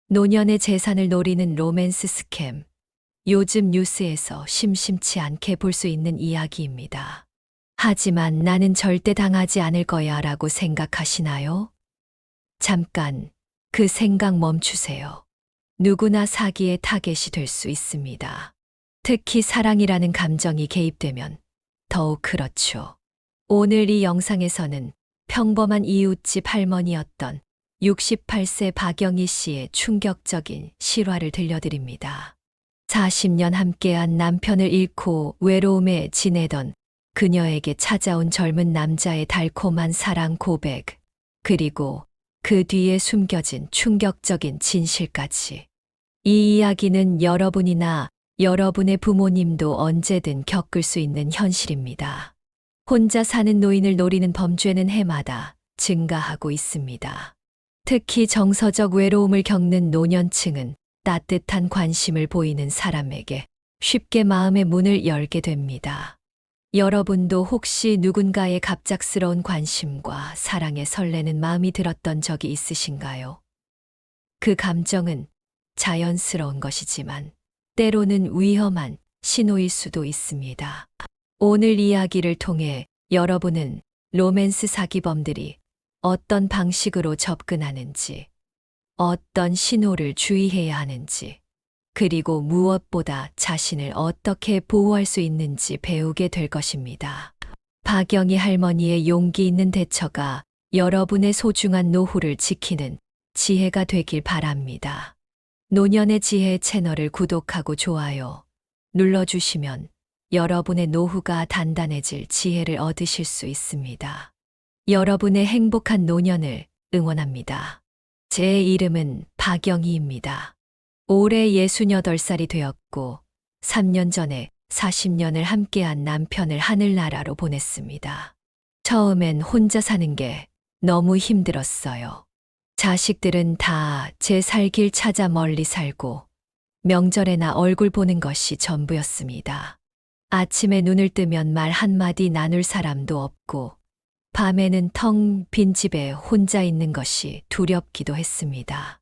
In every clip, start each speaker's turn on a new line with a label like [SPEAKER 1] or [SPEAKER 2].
[SPEAKER 1] 노년의 재산을 노리는 로맨스 스캠. 요즘 뉴스에서 심심치 않게 볼 수 있는 이야기입니다. 하지만 나는 절대 당하지 않을 거야 라고 생각하시나요? 잠깐 그 생각 멈추세요. 누구나 사기의 타겟이 될 수 있습니다. 특히 사랑이라는 감정이 개입되면 더욱 그렇죠. 오늘 이 영상에서는 평범한 이웃집 할머니였던 68세 박영희 씨의 충격적인 실화를 들려드립니다. 40년 함께한 남편을 잃고 외로움에 지내던 그녀에게 찾아온 젊은 남자의 달콤한 사랑 고백, 그리고 그 뒤에 숨겨진 충격적인 진실까지. 이 이야기는 여러분이나 여러분의 부모님도 언제든 겪을 수 있는 현실입니다. 혼자 사는 노인을 노리는 범죄는 해마다 증가하고 있습니다. 특히 정서적 외로움을 겪는 노년층은 따뜻한 관심을 보이는 사람에게 쉽게 마음의 문을 열게 됩니다. 여러분도 혹시 누군가의 갑작스러운 관심과 사랑에 설레는 마음이 들었던 적이 있으신가요? 그 감정은 자연스러운 것이지만 때로는 위험한 신호일 수도 있습니다. 오늘 이야기를 통해 여러분은 로맨스 사기범들이 어떤 방식으로 접근하는지, 어떤 신호를 주의해야 하는지, 그리고 무엇보다 자신을 어떻게 보호할 수 있는지 배우게 될 것입니다. 박영희 할머니의 용기 있는 대처가 여러분의 소중한 노후를 지키는 지혜가 되길 바랍니다. 노년의 지혜 채널을 구독하고 좋아요 눌러주시면 여러분의 노후가 단단해질 지혜를 얻으실 수 있습니다. 여러분의 행복한 노년을 응원합니다. 제 이름은 박영희입니다. 올해 68살이 되었고 3년 전에 40년을 함께한 남편을 하늘나라로 보냈습니다. 처음엔 혼자 사는 게 너무 힘들었어요. 자식들은 다 제 살 길 찾아 멀리 살고 명절에나 얼굴 보는 것이 전부였습니다. 아침에 눈을 뜨면 말 한마디 나눌 사람도 없고 밤에는 텅 빈 집에 혼자 있는 것이 두렵기도 했습니다.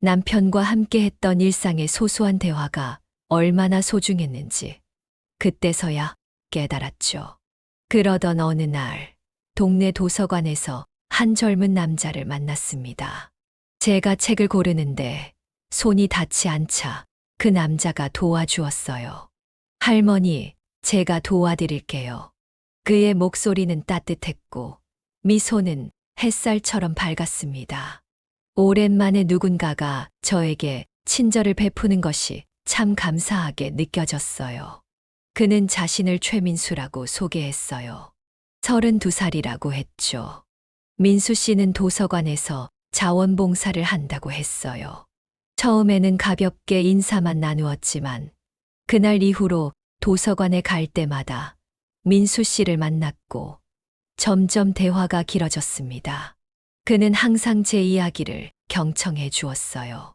[SPEAKER 1] 남편과 함께 했던 일상의 소소한 대화가 얼마나 소중했는지 그때서야 깨달았죠. 그러던 어느 날 동네 도서관에서 한 젊은 남자를 만났습니다. 제가 책을 고르는데 손이 닿지 않자 그 남자가 도와주었어요. 할머니, 제가 도와드릴게요. 그의 목소리는 따뜻했고 미소는 햇살처럼 밝았습니다. 오랜만에 누군가가 저에게 친절을 베푸는 것이 참 감사하게 느껴졌어요. 그는 자신을 최민수라고 소개했어요. 32살이라고 했죠. 민수 씨는 도서관에서 자원봉사를 한다고 했어요. 처음에는 가볍게 인사만 나누었지만 그날 이후로 도서관에 갈 때마다 민수 씨를 만났고 점점 대화가 길어졌습니다. 그는 항상 제 이야기를 경청해 주었어요.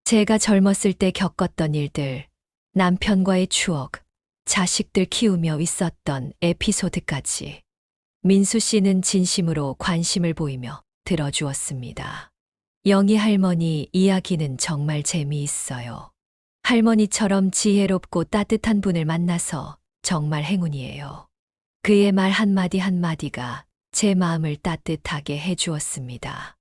[SPEAKER 1] 제가 젊었을 때 겪었던 일들, 남편과의 추억, 자식들 키우며 있었던 에피소드까지. 민수 씨는 진심으로 관심을 보이며 들어주었습니다. 영희 할머니 이야기는 정말 재미있어요. 할머니처럼 지혜롭고 따뜻한 분을 만나서 정말 행운이에요. 그의 말 한마디 한마디가 제 마음을 따뜻하게 해주었습니다.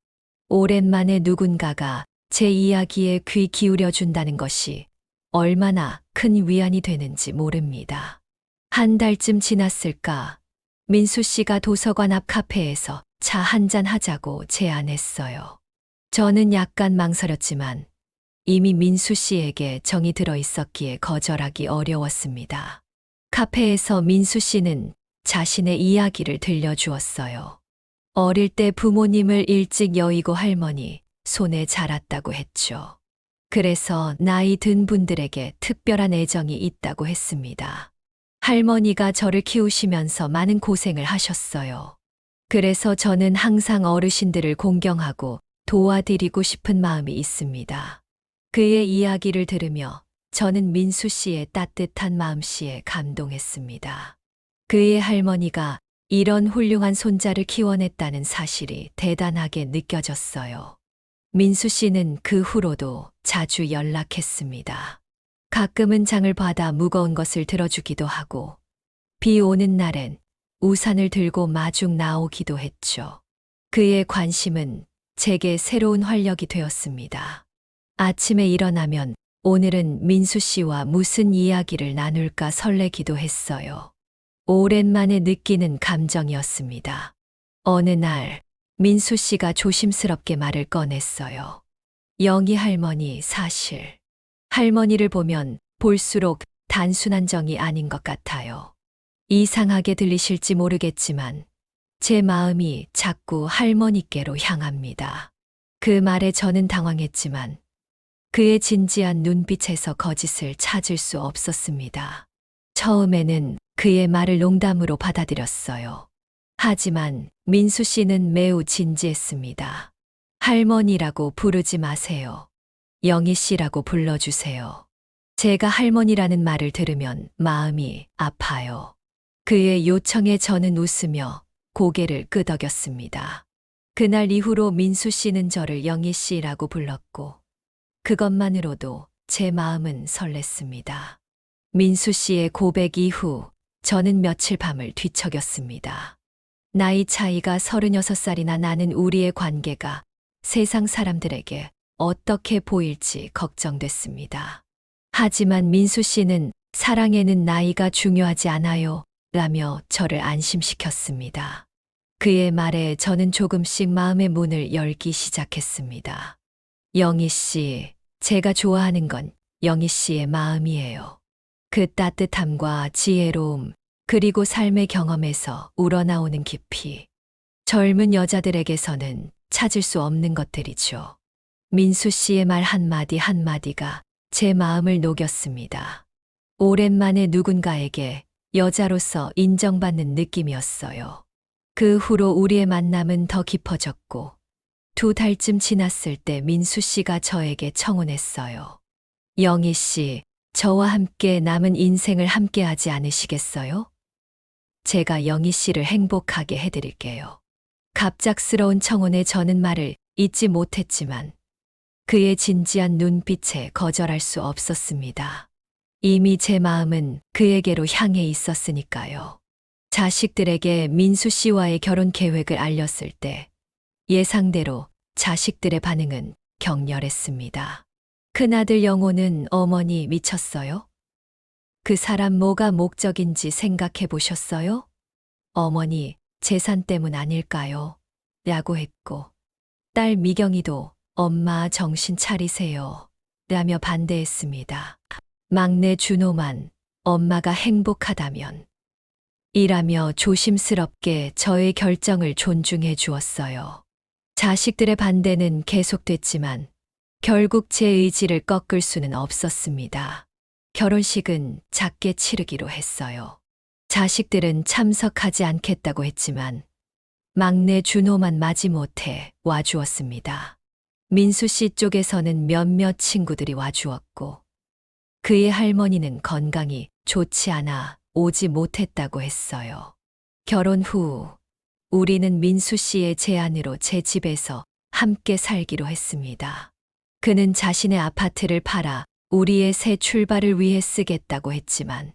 [SPEAKER 1] 오랜만에 누군가가 제 이야기에 귀 기울여준다는 것이 얼마나 큰 위안이 되는지 모릅니다. 한 달쯤 지났을까, 민수 씨가 도서관 앞 카페에서 차 한잔 하자고 제안했어요. 저는 약간 망설였지만 이미 민수 씨에게 정이 들어 있었기에 거절하기 어려웠습니다. 카페에서 민수 씨는 자신의 이야기를 들려주었어요. 어릴 때 부모님을 일찍 여의고 할머니 손에 자랐다고 했죠. 그래서 나이 든 분들에게 특별한 애정이 있다고 했습니다. 할머니가 저를 키우시면서 많은 고생을 하셨어요. 그래서 저는 항상 어르신들을 공경하고 도와드리고 싶은 마음이 있습니다. 그의 이야기를 들으며 저는 민수 씨의 따뜻한 마음씨에 감동했습니다. 그의 할머니가 이런 훌륭한 손자를 키워냈다는 사실이 대단하게 느껴졌어요. 민수 씨는 그 후로도 자주 연락했습니다. 가끔은 장을 받아 무거운 것을 들어주기도 하고, 비 오는 날엔 우산을 들고 마중 나오기도 했죠. 그의 관심은 제게 새로운 활력이 되었습니다. 아침에 일어나면 오늘은 민수 씨와 무슨 이야기를 나눌까 설레기도 했어요. 오랜만에 느끼는 감정이었습니다. 어느 날 민수 씨가 조심스럽게 말을 꺼냈어요. 영희 할머니 사실 할머니를 보면 볼수록 단순한 정이 아닌 것 같아요. 이상하게 들리실지 모르겠지만 제 마음이 자꾸 할머니께로 향합니다. 그 말에 저는 당황했지만 그의 진지한 눈빛에서 거짓을 찾을 수 없었습니다. 처음에는 그의 말을 농담으로 받아들였어요. 하지만 민수 씨는 매우 진지했습니다. 할머니라고 부르지 마세요. 영희 씨라고 불러주세요. 제가 할머니라는 말을 들으면 마음이 아파요. 그의 요청에 저는 웃으며 고개를 끄덕였습니다. 그날 이후로 민수 씨는 저를 영희 씨라고 불렀고 그것만으로도 제 마음은 설렜습니다. 민수 씨의 고백 이후 저는 며칠 밤을 뒤척였습니다. 나이 차이가 36살이나 나는 우리의 관계가 세상 사람들에게 어떻게 보일지 걱정됐습니다. 하지만 민수 씨는 사랑에는 나이가 중요하지 않아요 라며 저를 안심시켰습니다. 그의 말에 저는 조금씩 마음의 문을 열기 시작했습니다. 영희 씨, 제가 좋아하는 건 영희 씨의 마음이에요. 그 따뜻함과 지혜로움, 그리고 삶의 경험에서 우러나오는 깊이. 젊은 여자들에게서는 찾을 수 없는 것들이죠. 민수 씨의 말 한마디 한마디가 제 마음을 녹였습니다. 오랜만에 누군가에게 여자로서 인정받는 느낌이었어요. 그 후로 우리의 만남은 더 깊어졌고 2달쯤 지났을 때 민수 씨가 저에게 청혼했어요. 영희 씨, 저와 함께 남은 인생을 함께하지 않으시겠어요? 제가 영희 씨를 행복하게 해드릴게요. 갑작스러운 청혼에 저는 말을 잇지 못했지만 그의 진지한 눈빛에 거절할 수 없었습니다. 이미 제 마음은 그에게로 향해 있었으니까요. 자식들에게 민수 씨와의 결혼 계획을 알렸을 때 예상대로 자식들의 반응은 격렬했습니다. 큰아들 영호는 어머니 미쳤어요? 그 사람 뭐가 목적인지 생각해 보셨어요? 어머니 재산 때문 아닐까요? 라고 했고 딸 미경이도 엄마 정신 차리세요 라며 반대했습니다. 막내 준호만 엄마가 행복하다면 이라며 조심스럽게 저의 결정을 존중해 주었어요. 자식들의 반대는 계속됐지만 결국 제 의지를 꺾을 수는 없었습니다. 결혼식은 작게 치르기로 했어요. 자식들은 참석하지 않겠다고 했지만 막내 준호만 마지못해 와주었습니다. 민수 씨 쪽에서는 몇몇 친구들이 와주었고 그의 할머니는 건강이 좋지 않아 오지 못했다고 했어요. 결혼 후 우리는 민수 씨의 제안으로 제 집에서 함께 살기로 했습니다. 그는 자신의 아파트를 팔아 우리의 새 출발을 위해 쓰겠다고 했지만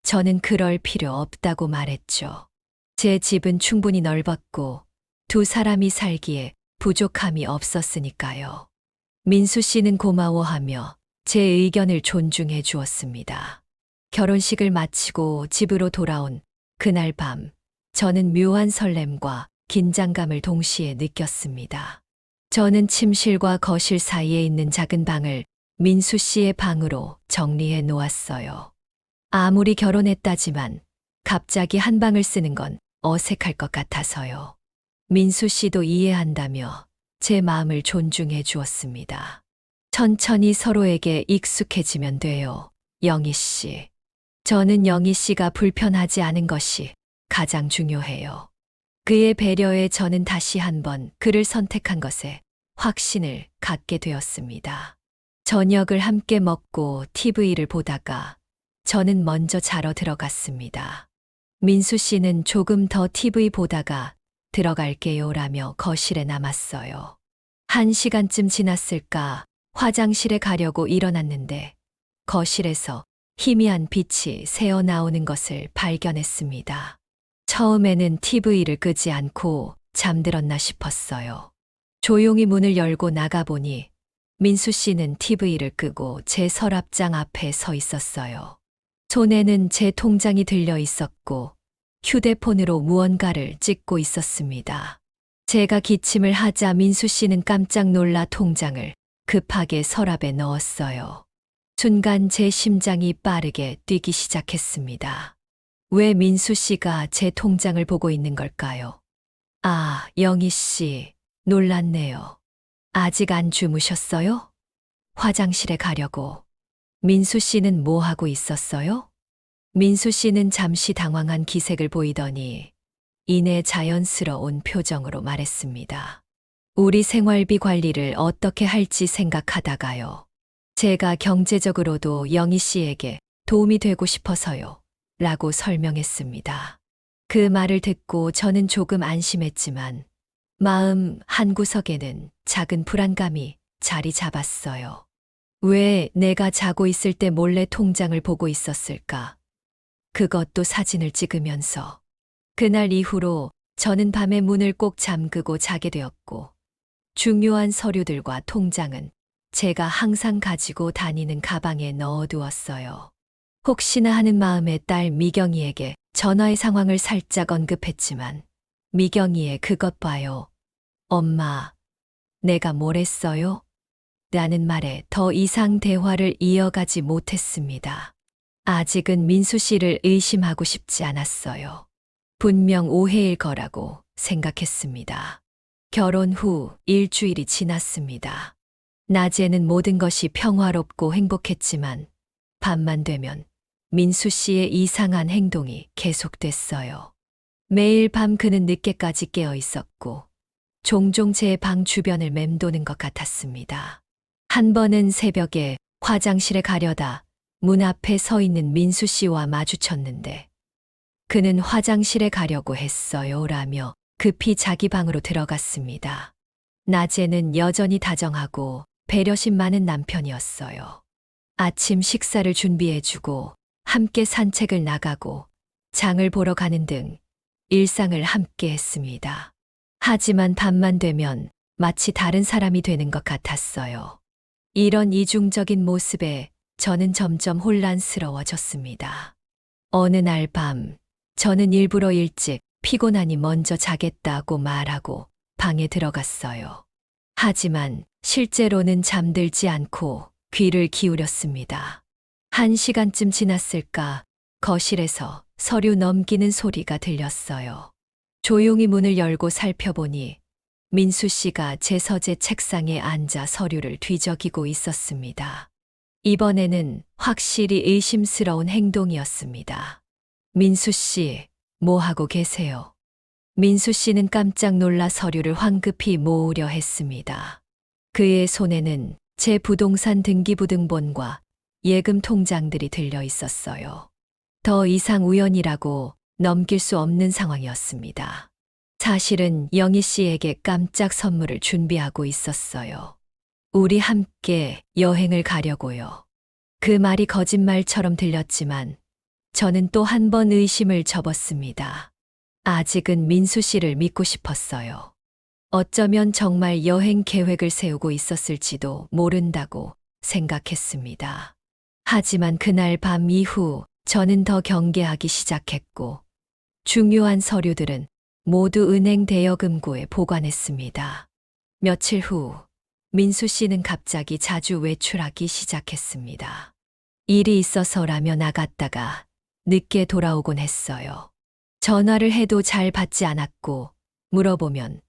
[SPEAKER 1] 저는 그럴 필요 없다고 말했죠. 제 집은 충분히 넓었고 2사람이 살기에 부족함이 없었으니까요. 민수 씨는 고마워하며 제 의견을 존중해 주었습니다. 결혼식을 마치고 집으로 돌아온 그날 밤, 저는 묘한 설렘과 긴장감을 동시에 느꼈습니다. 저는 침실과 거실 사이에 있는 작은 방을 민수 씨의 방으로 정리해 놓았어요. 아무리 결혼했다지만 갑자기 한 방을 쓰는 건 어색할 것 같아서요. 민수 씨도 이해한다며 제 마음을 존중해 주었습니다. 천천히 서로에게 익숙해지면 돼요, 영희 씨. 저는 영희 씨가 불편하지 않은 것이 가장 중요해요. 그의 배려에 저는 다시 한번 그를 선택한 것에 확신을 갖게 되었습니다. 저녁을 함께 먹고 TV를 보다가 저는 먼저 자러 들어갔습니다. 민수 씨는 조금 더 TV 보다가 들어갈게요 라며 거실에 남았어요. 1시간쯤 지났을까 화장실에 가려고 일어났는데 거실에서 희미한 빛이 새어 나오는 것을 발견했습니다. 처음에는 TV를 끄지 않고 잠들었나 싶었어요. 조용히 문을 열고 나가보니 민수 씨는 TV를 끄고 제 서랍장 앞에 서 있었어요. 손에는 제 통장이 들려 있었고 휴대폰으로 무언가를 찍고 있었습니다. 제가 기침을 하자 민수 씨는 깜짝 놀라 통장을 급하게 서랍에 넣었어요. 순간 제 심장이 빠르게 뛰기 시작했습니다. 왜 민수 씨가 제 통장을 보고 있는 걸까요? 아, 영희 씨, 놀랐네요. 아직 안 주무셨어요? 화장실에 가려고. 민수 씨는 뭐 하고 있었어요? 민수 씨는 잠시 당황한 기색을 보이더니 이내 자연스러운 표정으로 말했습니다. 우리 생활비 관리를 어떻게 할지 생각하다가요. 제가 경제적으로도 영희 씨에게 도움이 되고 싶어서요. 라고 설명했습니다. 그 말을 듣고 저는 조금 안심했지만 마음 한구석에는 작은 불안감이 자리 잡았어요. 왜 내가 자고 있을 때 몰래 통장을 보고 있었을까? 그것도 사진을 찍으면서. 그날 이후로 저는 밤에 문을 꼭 잠그고 자게 되었고 중요한 서류들과 통장은 제가 항상 가지고 다니는 가방에 넣어두었어요. 혹시나 하는 마음에 딸 미경이에게 전화의 상황을 살짝 언급했지만 미경이의 그것 봐요. 엄마, 내가 뭘 했어요? 라는 말에 더 이상 대화를 이어가지 못했습니다. 아직은 민수 씨를 의심하고 싶지 않았어요. 분명 오해일 거라고 생각했습니다. 결혼 후 일주일이 지났습니다. 낮에는 모든 것이 평화롭고 행복했지만 밤만 되면 민수 씨의 이상한 행동이 계속됐어요. 매일 밤 그는 늦게까지 깨어 있었고 종종 제 방 주변을 맴도는 것 같았습니다. 한 번은 새벽에 화장실에 가려다 문 앞에 서 있는 민수 씨와 마주쳤는데 그는 화장실에 가려고 했어요 라며 급히 자기 방으로 들어갔습니다. 낮에는 여전히 다정하고 배려심 많은 남편이었어요. 아침 식사를 준비해주고 함께 산책을 나가고 장을 보러 가는 등 일상을 함께 했습니다. 하지만 밤만 되면 마치 다른 사람이 되는 것 같았어요. 이런 이중적인 모습에 저는 점점 혼란스러워졌습니다. 어느 날 밤, 저는 일부러 일찍 피곤하니 먼저 자겠다고 말하고 방에 들어갔어요. 하지만 실제로는 잠들지 않고 귀를 기울였습니다. 1시간쯤 지났을까 거실에서 서류 넘기는 소리가 들렸어요. 조용히 문을 열고 살펴보니 민수 씨가 제 서재 책상에 앉아 서류를 뒤적이고 있었습니다. 이번에는 확실히 의심스러운 행동이었습니다. 민수 씨, 뭐 하고 계세요? 민수 씨는 깜짝 놀라 서류를 황급히 모으려 했습니다. 그의 손에는 제 부동산 등기부등본과 예금 통장들이 들려 있었어요. 더 이상 우연이라고 넘길 수 없는 상황이었습니다. 사실은 영희 씨에게 깜짝 선물을 준비하고 있었어요. 우리 함께 여행을 가려고요. 그 말이 거짓말처럼 들렸지만 저는 또 한 번 의심을 접었습니다. 아직은 민수 씨를 믿고 싶었어요. 어쩌면 정말 여행 계획을 세우고 있었을지도 모른다고 생각했습니다. 하지만 그날 밤 이후 저는 더 경계하기 시작했고 중요한 서류들은 모두 은행 대여금고에 보관했습니다. 며칠 후 민수 씨는 갑자기 자주 외출하기 시작했습니다. 일이 있어서라며 나갔다가 늦게 돌아오곤 했어요. 전화를 해도 잘 받지 않았고 물어보면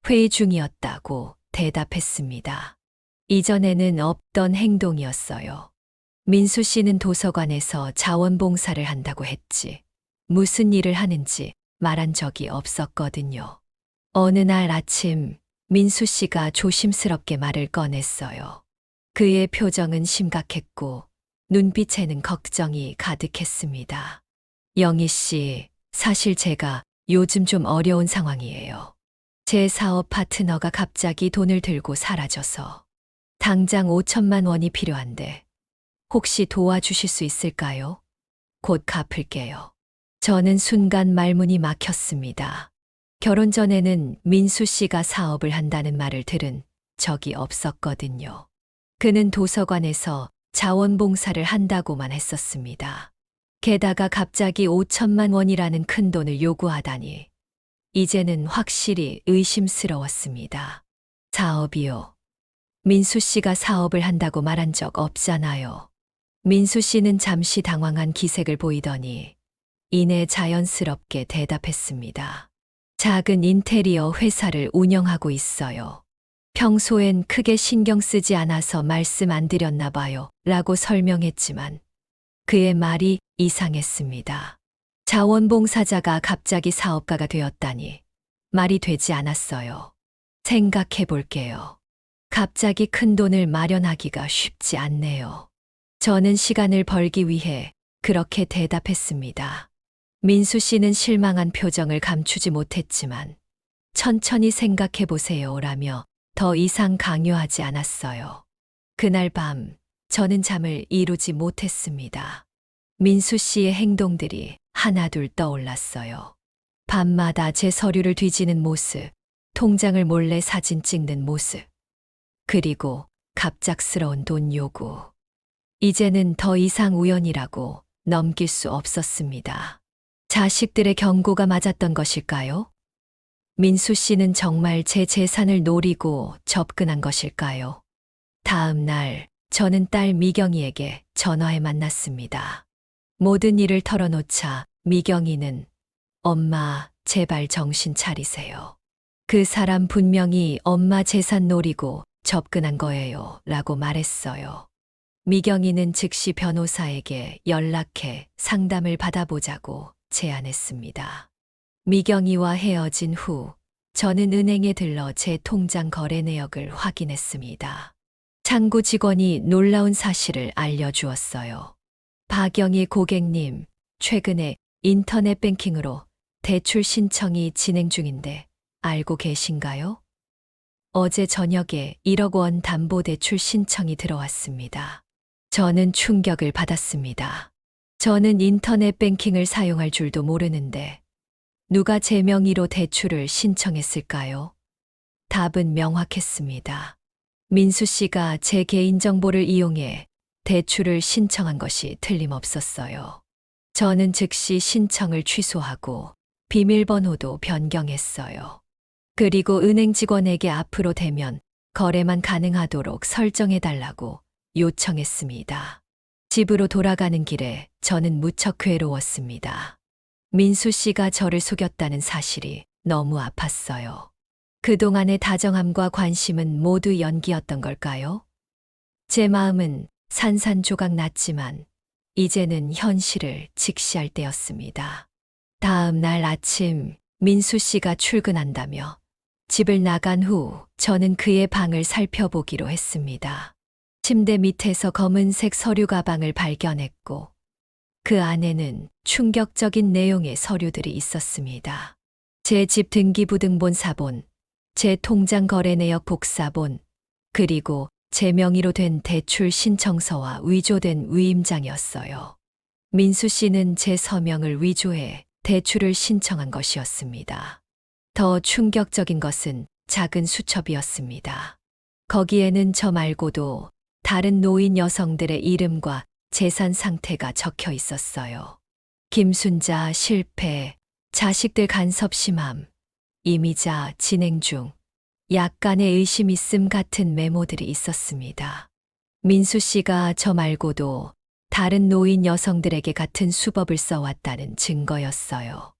[SPEAKER 1] 회의 중이었다고 대답했습니다. 이전에는 없던 행동이었어요. 민수 씨는 도서관에서 자원봉사를 한다고 했지 무슨 일을 하는지 말한 적이 없었거든요. 어느 날 아침 민수 씨가 조심스럽게 말을 꺼냈어요. 그의 표정은 심각했고 눈빛에는 걱정이 가득했습니다. 영희 씨, 사실 제가 요즘 좀 어려운 상황이에요. 제 사업 파트너가 갑자기 돈을 들고 사라져서 당장 5천만 원이 필요한데 혹시 도와주실 수 있을까요? 곧 갚을게요. 저는 순간 말문이 막혔습니다. 결혼 전에는 민수 씨가 사업을 한다는 말을 들은 적이 없었거든요. 그는 도서관에서 자원봉사를 한다고만 했었습니다. 게다가 갑자기 5천만 원이라는 큰 돈을 요구하다니 이제는 확실히 의심스러웠습니다. 사업이요. 민수 씨가 사업을 한다고 말한 적 없잖아요. 민수 씨는 잠시 당황한 기색을 보이더니 이내 자연스럽게 대답했습니다. 작은 인테리어 회사를 운영하고 있어요. 평소엔 크게 신경 쓰지 않아서 말씀 안 드렸나 봐요. 라고 설명했지만 그의 말이 이상했습니다. 자원봉사자가 갑자기 사업가가 되었다니 말이 되지 않았어요. 생각해 볼게요. 갑자기 큰 돈을 마련하기가 쉽지 않네요. 저는 시간을 벌기 위해 그렇게 대답했습니다. 민수 씨는 실망한 표정을 감추지 못했지만 천천히 생각해 보세요라며 더 이상 강요하지 않았어요. 그날 밤 저는 잠을 이루지 못했습니다. 민수 씨의 행동들이 하나둘 떠올랐어요. 밤마다 제 서류를 뒤지는 모습, 통장을 몰래 사진 찍는 모습, 그리고 갑작스러운 돈 요구. 이제는 더 이상 우연이라고 넘길 수 없었습니다. 자식들의 경고가 맞았던 것일까요? 민수 씨는 정말 제 재산을 노리고 접근한 것일까요? 다음 날 저는 딸 미경이에게 전화해 만났습니다. 모든 일을 털어놓자 미경이는 엄마, 제발 정신 차리세요. 그 사람 분명히 엄마 재산 노리고 접근한 거예요. 라고 말했어요. 미경이는 즉시 변호사에게 연락해 상담을 받아보자고 제안했습니다. 미경이와 헤어진 후 저는 은행에 들러 제 통장 거래 내역을 확인했습니다. 창구 직원이 놀라운 사실을 알려주었어요. 박영희 고객님, 최근에 인터넷 뱅킹으로 대출 신청이 진행 중인데 알고 계신가요? 어제 저녁에 1억 원 담보대출 신청이 들어왔습니다. 저는 충격을 받았습니다. 저는 인터넷 뱅킹을 사용할 줄도 모르는데 누가 제 명의로 대출을 신청했을까요? 답은 명확했습니다. 민수 씨가 제 개인정보를 이용해 대출을 신청한 것이 틀림없었어요. 저는 즉시 신청을 취소하고 비밀번호도 변경했어요. 그리고 은행 직원에게 앞으로 되면 거래만 가능하도록 설정해달라고 요청했습니다. 집으로 돌아가는 길에 저는 무척 괴로웠습니다. 민수 씨가 저를 속였다는 사실이 너무 아팠어요. 그동안의 다정함과 관심은 모두 연기였던 걸까요? 제 마음은 산산조각 났지만 이제는 현실을 직시할 때였습니다. 다음 날 아침 민수 씨가 출근한다며 집을 나간 후 저는 그의 방을 살펴보기로 했습니다. 침대 밑에서 검은색 서류 가방을 발견했고 그 안에는 충격적인 내용의 서류들이 있었습니다. 제 집 등기부등본 사본, 제 통장 거래 내역 복사본, 그리고 제 명의로 된 대출 신청서와 위조된 위임장이었어요. 민수 씨는 제 서명을 위조해 대출을 신청한 것이었습니다. 더 충격적인 것은 작은 수첩이었습니다. 거기에는 저 말고도 다른 노인 여성들의 이름과 재산 상태가 적혀 있었어요. 김순자 실패, 자식들 간섭 심함, 이미자 진행 중, 약간의 의심 있음 같은 메모들이 있었습니다. 민수 씨가 저 말고도 다른 노인 여성들에게 같은 수법을 써왔다는 증거였어요.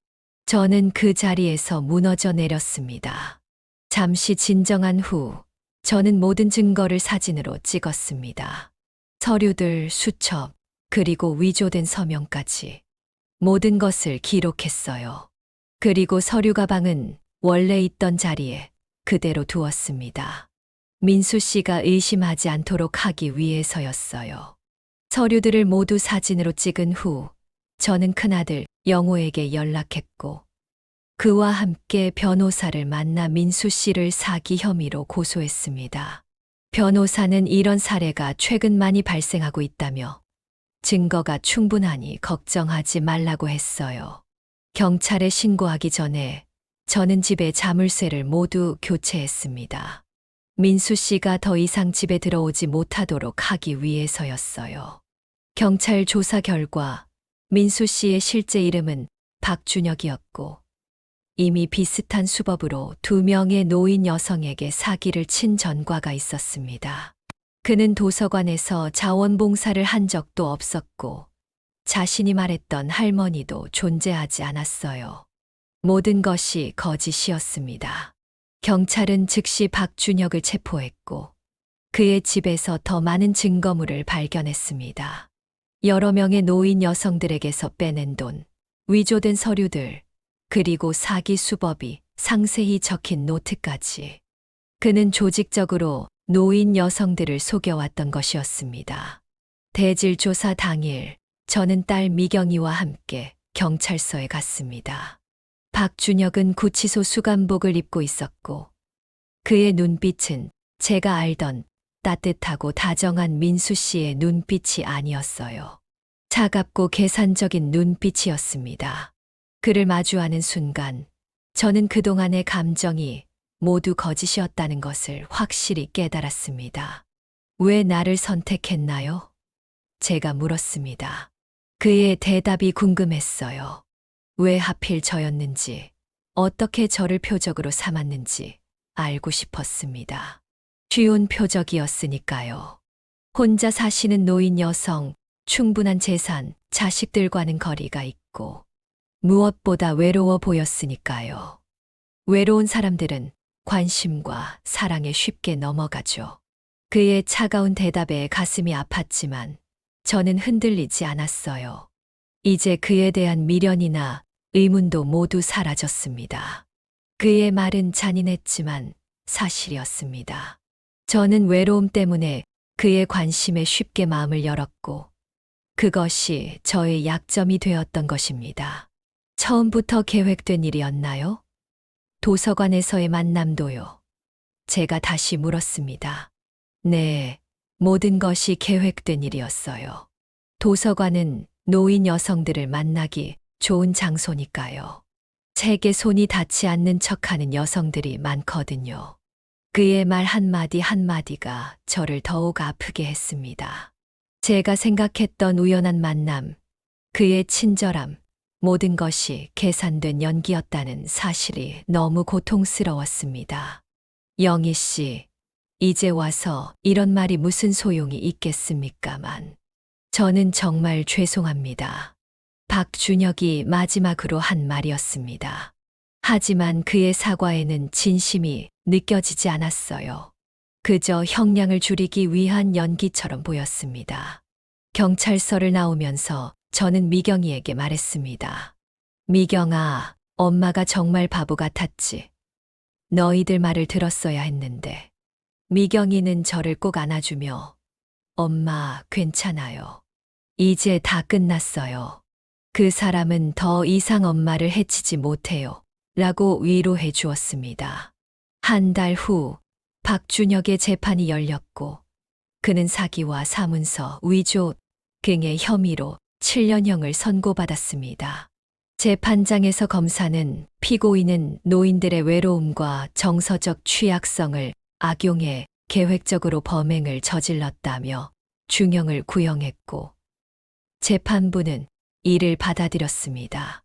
[SPEAKER 1] 저는 그 자리에서 무너져 내렸습니다. 잠시 진정한 후 저는 모든 증거를 사진으로 찍었습니다. 서류들, 수첩, 그리고 위조된 서명까지 모든 것을 기록했어요. 그리고 서류 가방은 원래 있던 자리에 그대로 두었습니다. 민수 씨가 의심하지 않도록 하기 위해서였어요. 서류들을 모두 사진으로 찍은 후 저는 큰아들 영호에게 연락했고 그와 함께 변호사를 만나 민수 씨를 사기 혐의로 고소했습니다. 변호사는 이런 사례가 최근 많이 발생하고 있다며 증거가 충분하니 걱정하지 말라고 했어요. 경찰에 신고하기 전에 저는 집에 자물쇠를 모두 교체했습니다. 민수 씨가 더 이상 집에 들어오지 못하도록 하기 위해서였어요. 경찰 조사 결과 민수 씨의 실제 이름은 박준혁이었고 이미 비슷한 수법으로 2명의 노인 여성에게 사기를 친 전과가 있었습니다. 그는 도서관에서 자원봉사를 한 적도 없었고 자신이 말했던 할머니도 존재하지 않았어요. 모든 것이 거짓이었습니다. 경찰은 즉시 박준혁을 체포했고 그의 집에서 더 많은 증거물을 발견했습니다. 여러 명의 노인 여성들에게서 빼낸 돈, 위조된 서류들, 그리고 사기 수법이 상세히 적힌 노트까지. 그는 조직적으로 노인 여성들을 속여왔던 것이었습니다. 대질 조사 당일, 저는 딸 미경이와 함께 경찰서에 갔습니다. 박준혁은 구치소 수감복을 입고 있었고 그의 눈빛은 제가 알던 따뜻하고 다정한 민수 씨의 눈빛이 아니었어요. 차갑고 계산적인 눈빛이었습니다. 그를 마주하는 순간 저는 그동안의 감정이 모두 거짓이었다는 것을 확실히 깨달았습니다. 왜 나를 선택했나요? 제가 물었습니다. 그의 대답이 궁금했어요. 왜 하필 저였는지, 어떻게 저를 표적으로 삼았는지 알고 싶었습니다. 쉬운 표적이었으니까요. 혼자 사시는 노인 여성, 충분한 재산, 자식들과는 거리가 있고 무엇보다 외로워 보였으니까요. 외로운 사람들은 관심과 사랑에 쉽게 넘어가죠. 그의 차가운 대답에 가슴이 아팠지만 저는 흔들리지 않았어요. 이제 그에 대한 미련이나 의문도 모두 사라졌습니다. 그의 말은 잔인했지만 사실이었습니다. 저는 외로움 때문에 그의 관심에 쉽게 마음을 열었고 그것이 저의 약점이 되었던 것입니다. 처음부터 계획된 일이었나요? 도서관에서의 만남도요. 제가 다시 물었습니다. 네, 모든 것이 계획된 일이었어요. 도서관은 노인 여성들을 만나기 좋은 장소니까요. 책에 손이 닿지 않는 척하는 여성들이 많거든요. 그의 말 한마디 한마디가 저를 더욱 아프게 했습니다. 제가 생각했던 우연한 만남, 그의 친절함, 모든 것이 계산된 연기였다는 사실이 너무 고통스러웠습니다. 영희 씨, 이제 와서 이런 말이 무슨 소용이 있겠습니까만. 저는 정말 죄송합니다. 박준혁이 마지막으로 한 말이었습니다. 하지만 그의 사과에는 진심이 느껴지지 않았어요. 그저 형량을 줄이기 위한 연기처럼 보였습니다. 경찰서를 나오면서 저는 미경이에게 말했습니다. 미경아, 엄마가 정말 바보 같았지. 너희들 말을 들었어야 했는데. 미경이는 저를 꼭 안아주며 엄마, 괜찮아요. 이제 다 끝났어요. 그 사람은 더 이상 엄마를 해치지 못해요. 라고 위로해 주었습니다. 한 달 후 박준혁의 재판이 열렸고 그는 사기와 사문서, 위조 등의 혐의로 7년형을 선고받았습니다. 재판장에서 검사는 피고인은 노인들의 외로움과 정서적 취약성을 악용해 계획적으로 범행을 저질렀다며 중형을 구형했고 재판부는 이를 받아들였습니다.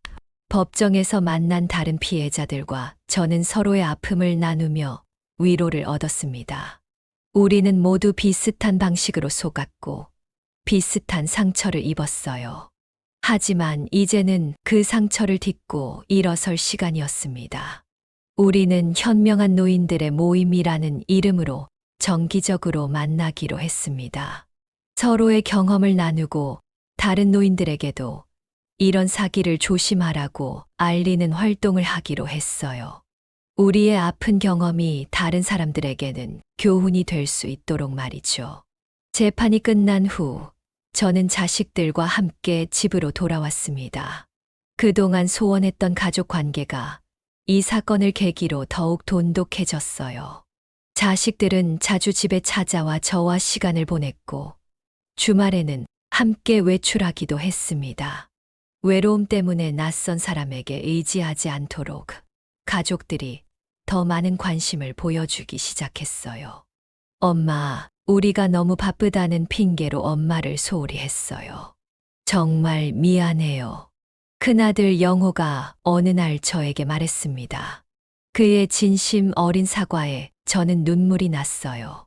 [SPEAKER 1] 법정에서 만난 다른 피해자들과 저는 서로의 아픔을 나누며 위로를 얻었습니다. 우리는 모두 비슷한 방식으로 속았고 비슷한 상처를 입었어요. 하지만 이제는 그 상처를 딛고 일어설 시간이었습니다. 우리는 현명한 노인들의 모임이라는 이름으로 정기적으로 만나기로 했습니다. 서로의 경험을 나누고 다른 노인들에게도 이런 사기를 조심하라고 알리는 활동을 하기로 했어요. 우리의 아픈 경험이 다른 사람들에게는 교훈이 될 수 있도록 말이죠. 재판이 끝난 후 저는 자식들과 함께 집으로 돌아왔습니다. 그동안 소원했던 가족 관계가 이 사건을 계기로 더욱 돈독해졌어요. 자식들은 자주 집에 찾아와 저와 시간을 보냈고, 주말에는 함께 외출하기도 했습니다. 외로움 때문에 낯선 사람에게 의지하지 않도록 가족들이 더 많은 관심을 보여주기 시작했어요. 엄마, 우리가 너무 바쁘다는 핑계로 엄마를 소홀히 했어요. 정말 미안해요. 큰아들 영호가 어느 날 저에게 말했습니다. 그의 진심 어린 사과에 저는 눈물이 났어요.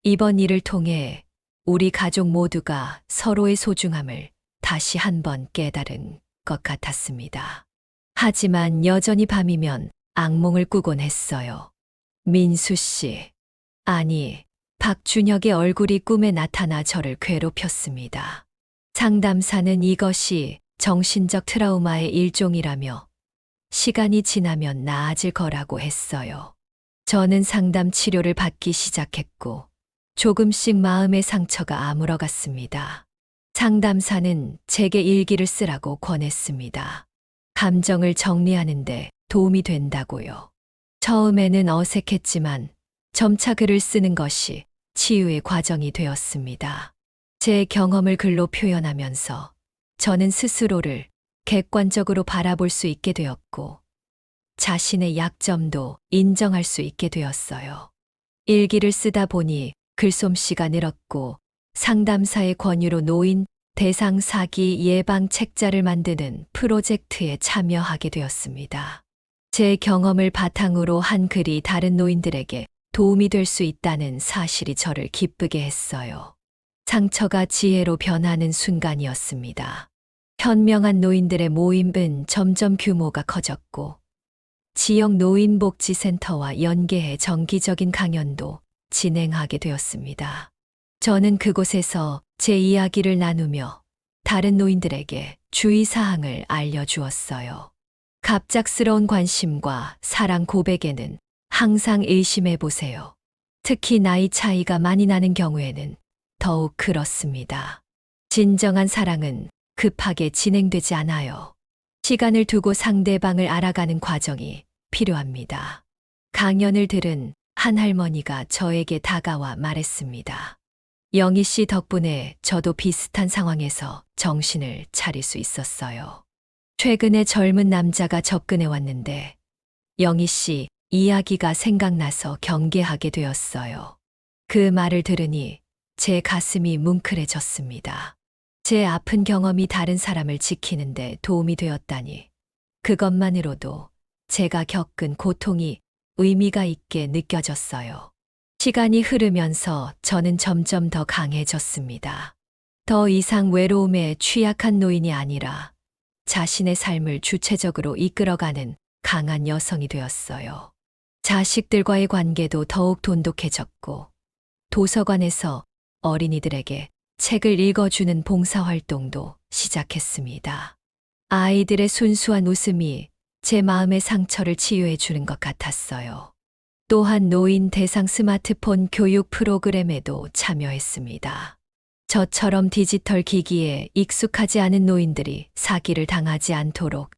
[SPEAKER 1] 이번 일을 통해 우리 가족 모두가 서로의 소중함을 다시 한번 깨달은 것 같았습니다. 하지만 여전히 밤이면 악몽을 꾸곤 했어요. 민수 씨, 아니, 박준혁의 얼굴이 꿈에 나타나 저를 괴롭혔습니다. 상담사는 이것이 정신적 트라우마의 일종이라며 시간이 지나면 나아질 거라고 했어요. 저는 상담 치료를 받기 시작했고 조금씩 마음의 상처가 아물어갔습니다. 상담사는 제게 일기를 쓰라고 권했습니다. 감정을 정리하는데 도움이 된다고요. 처음에는 어색했지만 점차 글을 쓰는 것이 치유의 과정이 되었습니다. 제 경험을 글로 표현하면서 저는 스스로를 객관적으로 바라볼 수 있게 되었고, 자신의 약점도 인정할 수 있게 되었어요. 일기를 쓰다 보니 글솜씨가 늘었고, 상담사의 권유로 노인 대상 사기 예방 책자를 만드는 프로젝트에 참여하게 되었습니다. 제 경험을 바탕으로 한 글이 다른 노인들에게 도움이 될 수 있다는 사실이 저를 기쁘게 했어요. 상처가 지혜로 변하는 순간이었습니다. 현명한 노인들의 모임은 점점 규모가 커졌고, 지역 노인복지센터와 연계해 정기적인 강연도 진행하게 되었습니다. 저는 그곳에서 제 이야기를 나누며 다른 노인들에게 주의사항을 알려주었어요. 갑작스러운 관심과 사랑 고백에는 항상 의심해 보세요. 특히 나이 차이가 많이 나는 경우에는 더욱 그렇습니다. 진정한 사랑은 급하게 진행되지 않아요. 시간을 두고 상대방을 알아가는 과정이 필요합니다. 강연을 들은 한 할머니가 저에게 다가와 말했습니다. 영희 씨 덕분에 저도 비슷한 상황에서 정신을 차릴 수 있었어요. 최근에 젊은 남자가 접근해 왔는데 영희 씨 이야기가 생각나서 경계하게 되었어요. 그 말을 들으니 제 가슴이 뭉클해졌습니다. 제 아픈 경험이 다른 사람을 지키는데 도움이 되었다니, 그것만으로도 제가 겪은 고통이 의미가 있게 느껴졌어요. 시간이 흐르면서 저는 점점 더 강해졌습니다. 더 이상 외로움에 취약한 노인이 아니라 자신의 삶을 주체적으로 이끌어가는 강한 여성이 되었어요. 자식들과의 관계도 더욱 돈독해졌고, 도서관에서 어린이들에게 책을 읽어주는 봉사활동도 시작했습니다. 아이들의 순수한 웃음이 제 마음의 상처를 치유해 주는 것 같았어요. 또한 노인 대상 스마트폰 교육 프로그램에도 참여했습니다. 저처럼 디지털 기기에 익숙하지 않은 노인들이 사기를 당하지 않도록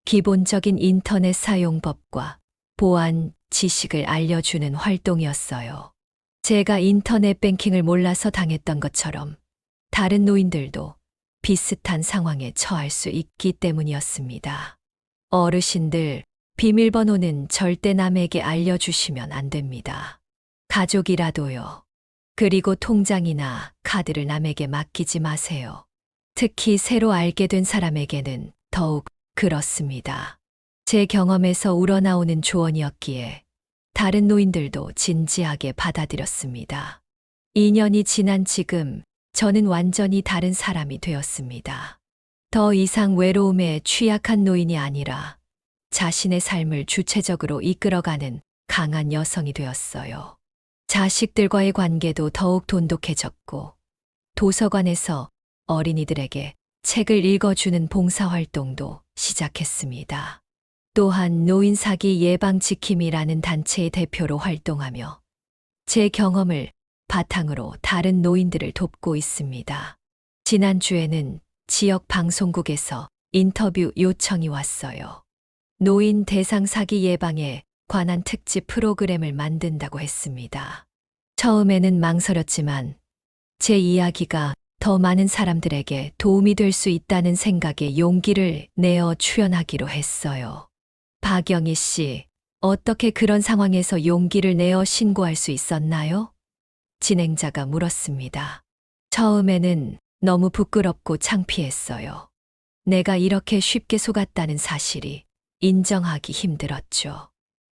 [SPEAKER 1] 기본적인 인터넷 사용법과 보안 지식을 알려주는 활동이었어요. 제가 인터넷 뱅킹을 몰라서 당했던 것처럼 다른 노인들도 비슷한 상황에 처할 수 있기 때문이었습니다. 어르신들, 비밀번호는 절대 남에게 알려주시면 안 됩니다. 가족이라도요. 그리고 통장이나 카드를 남에게 맡기지 마세요. 특히 새로 알게 된 사람에게는 더욱 그렇습니다. 제 경험에서 우러나오는 조언이었기에 다른 노인들도 진지하게 받아들였습니다. 2년이 지난 지금 저는 완전히 다른 사람이 되었습니다. 더 이상 외로움에 취약한 노인이 아니라 자신의 삶을 주체적으로 이끌어가는 강한 여성이 되었어요. 자식들과의 관계도 더욱 돈독해졌고, 도서관에서 어린이들에게 책을 읽어주는 봉사활동도 시작했습니다. 또한 노인 사기 예방 지킴이라는 단체의 대표로 활동하며 제 경험을 바탕으로 다른 노인들을 돕고 있습니다. 지난주에는 지역 방송국에서 인터뷰 요청이 왔어요. 노인 대상 사기 예방에 관한 특집 프로그램을 만든다고 했습니다. 처음에는 망설였지만 제 이야기가 더 많은 사람들에게 도움이 될 수 있다는 생각에 용기를 내어 출연하기로 했어요. 박영희 씨, 어떻게 그런 상황에서 용기를 내어 신고할 수 있었나요? 진행자가 물었습니다. 처음에는 너무 부끄럽고 창피했어요. 내가 이렇게 쉽게 속았다는 사실이 인정하기 힘들었죠.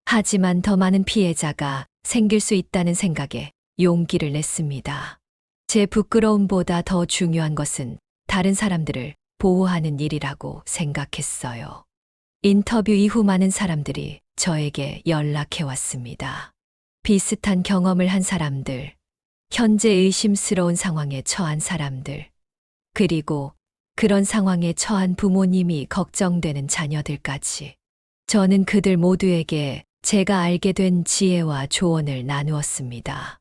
[SPEAKER 1] 하지만 더 많은 피해자가 생길 수 있다는 생각에 용기를 냈습니다. 제 부끄러움보다 더 중요한 것은 다른 사람들을 보호하는 일이라고 생각했어요. 인터뷰 이후 많은 사람들이 저에게 연락해 왔습니다. 비슷한 경험을 한 사람들, 현재 의심스러운 상황에 처한 사람들, 그리고 그런 상황에 처한 부모님이 걱정되는 자녀들까지. 저는 그들 모두에게 제가 알게 된 지혜와 조언을 나누었습니다.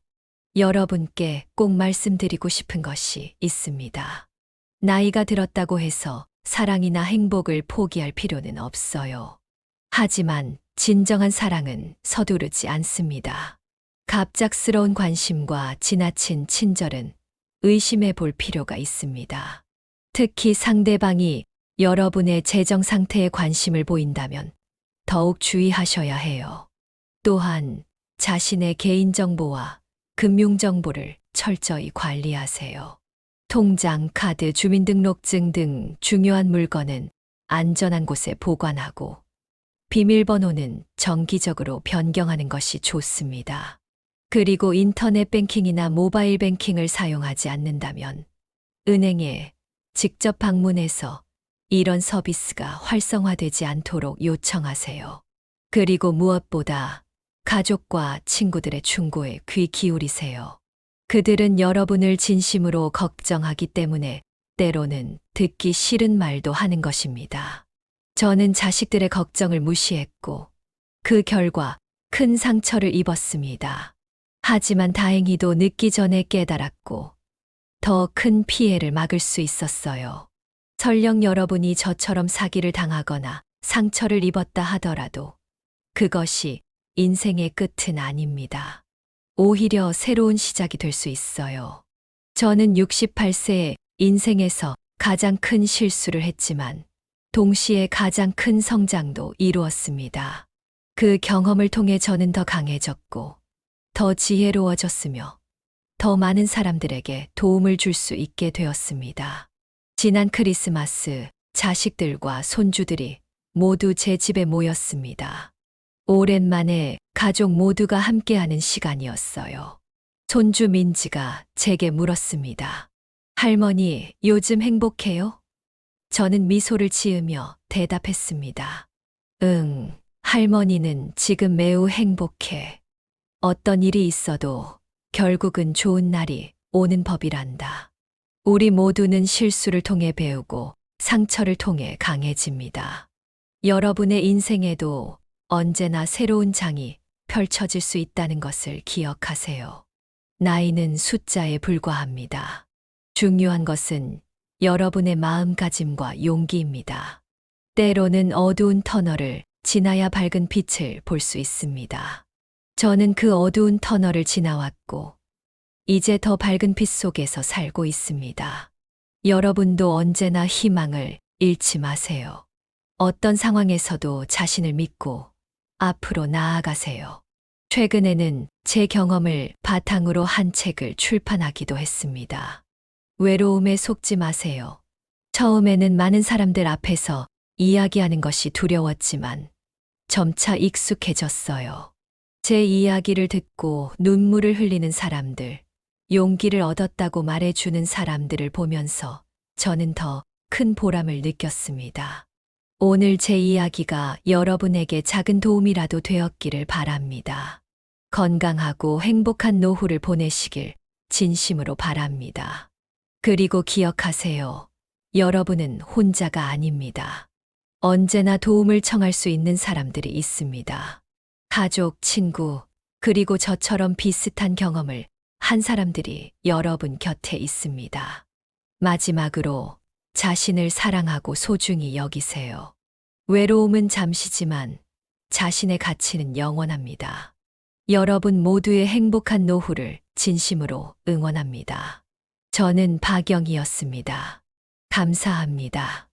[SPEAKER 1] 여러분께 꼭 말씀드리고 싶은 것이 있습니다. 나이가 들었다고 해서 사랑이나 행복을 포기할 필요는 없어요. 하지만 진정한 사랑은 서두르지 않습니다. 갑작스러운 관심과 지나친 친절은 의심해 볼 필요가 있습니다. 특히 상대방이 여러분의 재정 상태에 관심을 보인다면 더욱 주의하셔야 해요. 또한 자신의 개인정보와 금융정보를 철저히 관리하세요. 통장, 카드, 주민등록증 등 중요한 물건은 안전한 곳에 보관하고 비밀번호는 정기적으로 변경하는 것이 좋습니다. 그리고 인터넷 뱅킹이나 모바일 뱅킹을 사용하지 않는다면 은행에 직접 방문해서 이런 서비스가 활성화되지 않도록 요청하세요. 그리고 무엇보다 가족과 친구들의 충고에 귀 기울이세요. 그들은 여러분을 진심으로 걱정하기 때문에 때로는 듣기 싫은 말도 하는 것입니다. 저는 자식들의 걱정을 무시했고 그 결과 큰 상처를 입었습니다. 하지만 다행히도 늦기 전에 깨달았고 더 큰 피해를 막을 수 있었어요. 설령 여러분이 저처럼 사기를 당하거나 상처를 입었다 하더라도 그것이 인생의 끝은 아닙니다. 오히려 새로운 시작이 될 수 있어요. 저는 68세에 인생에서 가장 큰 실수를 했지만 동시에 가장 큰 성장도 이루었습니다. 그 경험을 통해 저는 더 강해졌고 더 지혜로워졌으며 더 많은 사람들에게 도움을 줄 수 있게 되었습니다. 지난 크리스마스 자식들과 손주들이 모두 제 집에 모였습니다. 오랜만에 가족 모두가 함께하는 시간이었어요. 손주 민지가 제게 물었습니다. 할머니, 요즘 행복해요? 저는 미소를 지으며 대답했습니다. 응, 할머니는 지금 매우 행복해. 어떤 일이 있어도 결국은 좋은 날이 오는 법이란다. 우리 모두는 실수를 통해 배우고 상처를 통해 강해집니다. 여러분의 인생에도 언제나 새로운 장이 펼쳐질 수 있다는 것을 기억하세요. 나이는 숫자에 불과합니다. 중요한 것은 여러분의 마음가짐과 용기입니다. 때로는 어두운 터널을 지나야 밝은 빛을 볼 수 있습니다. 저는 그 어두운 터널을 지나왔고 이제 더 밝은 빛 속에서 살고 있습니다. 여러분도 언제나 희망을 잃지 마세요. 어떤 상황에서도 자신을 믿고 앞으로 나아가세요. 최근에는 제 경험을 바탕으로 한 책을 출판하기도 했습니다. 외로움에 속지 마세요. 처음에는 많은 사람들 앞에서 이야기하는 것이 두려웠지만 점차 익숙해졌어요. 제 이야기를 듣고 눈물을 흘리는 사람들, 용기를 얻었다고 말해주는 사람들을 보면서 저는 더 큰 보람을 느꼈습니다. 오늘 제 이야기가 여러분에게 작은 도움이라도 되었기를 바랍니다. 건강하고 행복한 노후를 보내시길 진심으로 바랍니다. 그리고 기억하세요. 여러분은 혼자가 아닙니다. 언제나 도움을 청할 수 있는 사람들이 있습니다. 가족, 친구, 그리고 저처럼 비슷한 경험을 한 사람들이 여러분 곁에 있습니다. 마지막으로 자신을 사랑하고 소중히 여기세요. 외로움은 잠시지만 자신의 가치는 영원합니다. 여러분 모두의 행복한 노후를 진심으로 응원합니다. 저는 박영희였습니다. 감사합니다.